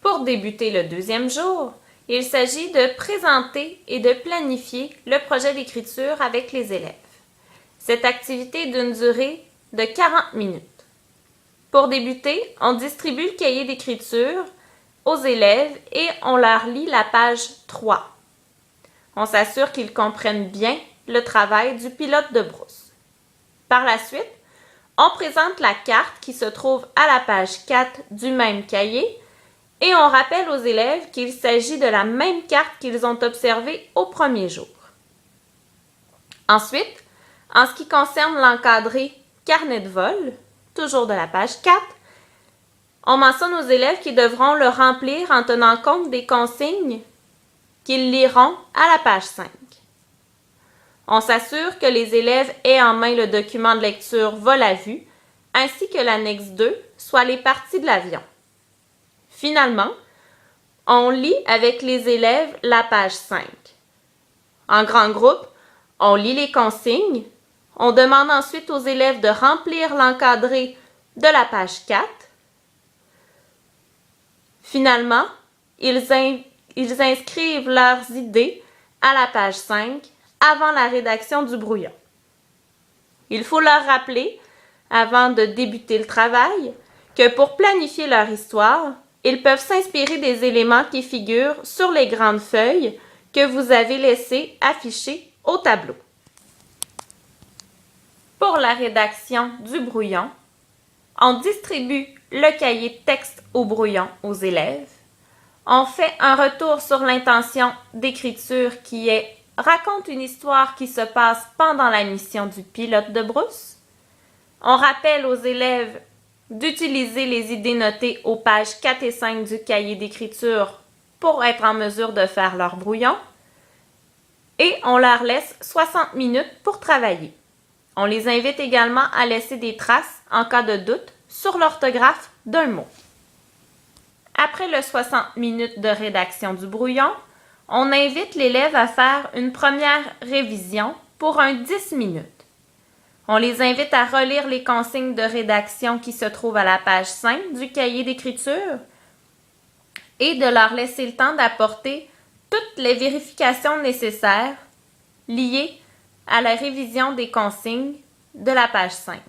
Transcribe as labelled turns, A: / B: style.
A: Pour débuter le deuxième jour, il s'agit de présenter et de planifier le projet d'écriture avec les élèves. Cette activité est d'une durée de 40 minutes. Pour débuter, on distribue le cahier d'écriture aux élèves et on leur lit la page 3. On s'assure qu'ils comprennent bien le travail du pilote de brousse. Par la suite, on présente la carte qui se trouve à la page 4 du même cahier et on rappelle aux élèves qu'il s'agit de la même carte qu'ils ont observée au premier jour. Ensuite, en ce qui concerne l'encadré carnet de vol, toujours de la page 4, on mentionne aux élèves qu'ils devront le remplir en tenant compte des consignes qu'ils liront à la page 5. On s'assure que les élèves aient en main le document de lecture vol à vue, ainsi que l'annexe 2, soit les parties de l'avion. Finalement, on lit avec les élèves la page 5. En grand groupe, on lit les consignes. On demande ensuite aux élèves de remplir l'encadré de la page 4. Finalement, ils inscrivent leurs idées à la page 5 avant la rédaction du brouillon. Il faut leur rappeler, avant de débuter le travail, que pour planifier leur histoire, ils peuvent s'inspirer des éléments qui figurent sur les grandes feuilles que vous avez laissées affichées au tableau. Pour la rédaction du brouillon, on distribue le cahier de texte au brouillon aux élèves. On fait un retour sur l'intention d'écriture qui est « Raconte une histoire qui se passe pendant la mission du pilote de brousse ». On rappelle aux élèves d'utiliser les idées notées aux pages 4 et 5 du cahier d'écriture pour être en mesure de faire leur brouillon. Et on leur laisse 60 minutes pour travailler. On les invite également à laisser des traces en cas de doute sur l'orthographe d'un mot. Après le 60 minutes de rédaction du brouillon, on invite l'élève à faire une première révision pour un 10 minutes. On les invite à relire les consignes de rédaction qui se trouvent à la page 5 du cahier d'écriture et de leur laisser le temps d'apporter toutes les vérifications nécessaires liées à la révision des consignes de la page 5.